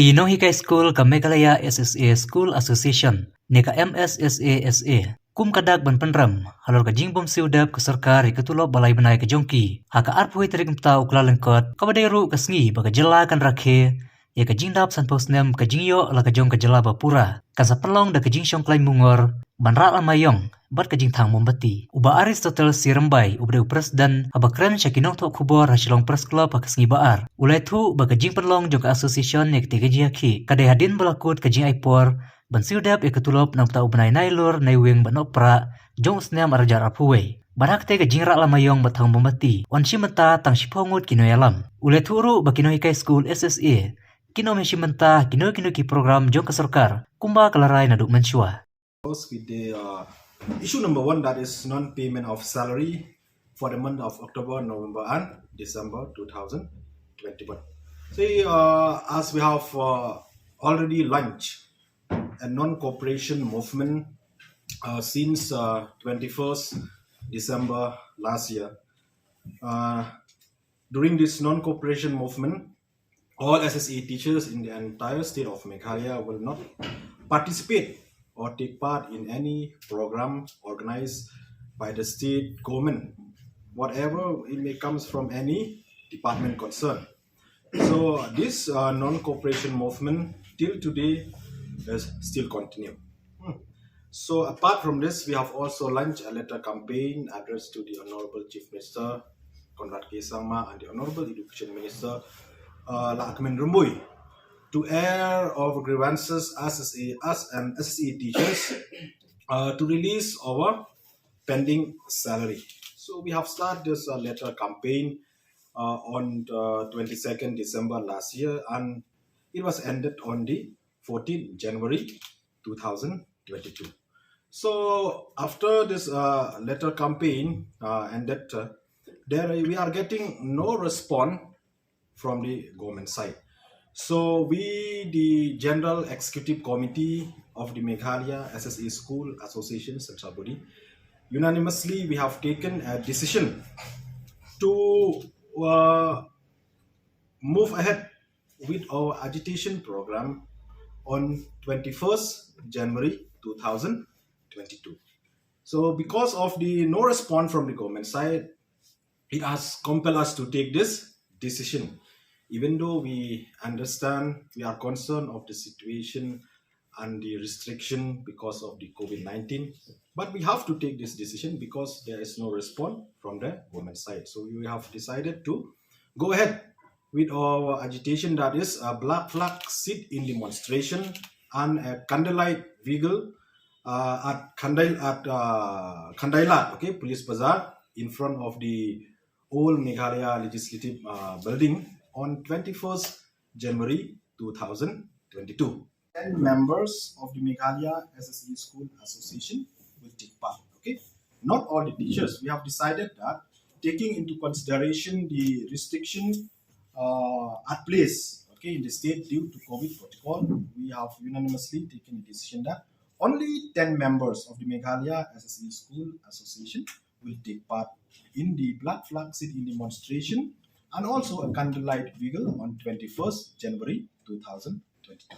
Kino Hikai School ka Meghalaya SSA School Association neka MSSASA kum kadak ban penram halor ka jingbom siudap ke sarkar ke tulop balai bnai ke jongki haka arpui tarik mtau Kyllalyngkot ka badairu ka sngi baga jela kan rakhe ya ka jingdap san posnem ka jingyo la ka jong ka jela bapura ka sapelong da ka jingsyong klai mungor banra lama ïong bat ka jing thang mombati uba Aristotle si rembai ubde presiden abakren syakinong tok kubor hasilong press club ka sngi baar ulai thu baga jing penlong jong ka association nek tiga jiaki ka hadin balakut ka jing aipor ban siudap ya ketulop nang tau bnai nailur naiwing ban opra jong snem arajar arpuwe barak te ka jingrak lama ïong bathang mombati on shimenta tang shipongut kino yalam ulai thu ru bakino hikai school SSA kino meshimenta kino ki program jong ka sarkar kumba kalarai naduk mensyua with the issue number 1, that is non-payment of salary for the month of October, November and December 2021. See, as we have already launched a non-cooperation movement since 21st December last year. During this non-cooperation movement, all SSA teachers in the entire state of Meghalaya will not participate or take part in any program organized by the state government, whatever it may comes from any department concerned. So this non-cooperation movement till today is still continue. So apart from this, we have also launched a letter campaign addressed to the Honorable Chief Minister Konrad Kesangma and the Honorable Education Minister Lakmin Rumbui to air our grievances as SSA teachers to release our pending salary. So we have started this letter campaign on 22nd December last year, and it was ended on the 14th January 2022. So after this letter campaign ended, we are getting no response from the government side. So we, the General Executive Committee of the Meghalaya SSA School Association Central Body, unanimously we have taken a decision to move ahead with our agitation program on 21st January 2022. So because of the no response from the government side, it has compelled us to take this decision. Even though we understand, we are concerned of the situation and the restriction because of the COVID-19, but we have to take this decision because there is no response from the government side. So we have decided to go ahead with our agitation, that is a black flag sit-in demonstration and a candlelight vigil at Khandailat, okay, Police Bazaar, in front of the old Meghalaya Legislative building on 21st January 2022. 10 members of the Meghalaya SSA School Association will take part. Okay, not all the teachers. We have decided that, taking into consideration the restriction at place, okay, in the state due to COVID protocol, we have unanimously taken a decision that only 10 members of the Meghalaya SSA School Association will take part in the black flag sit-in demonstration and also a candlelight vigil on 21st January 2022.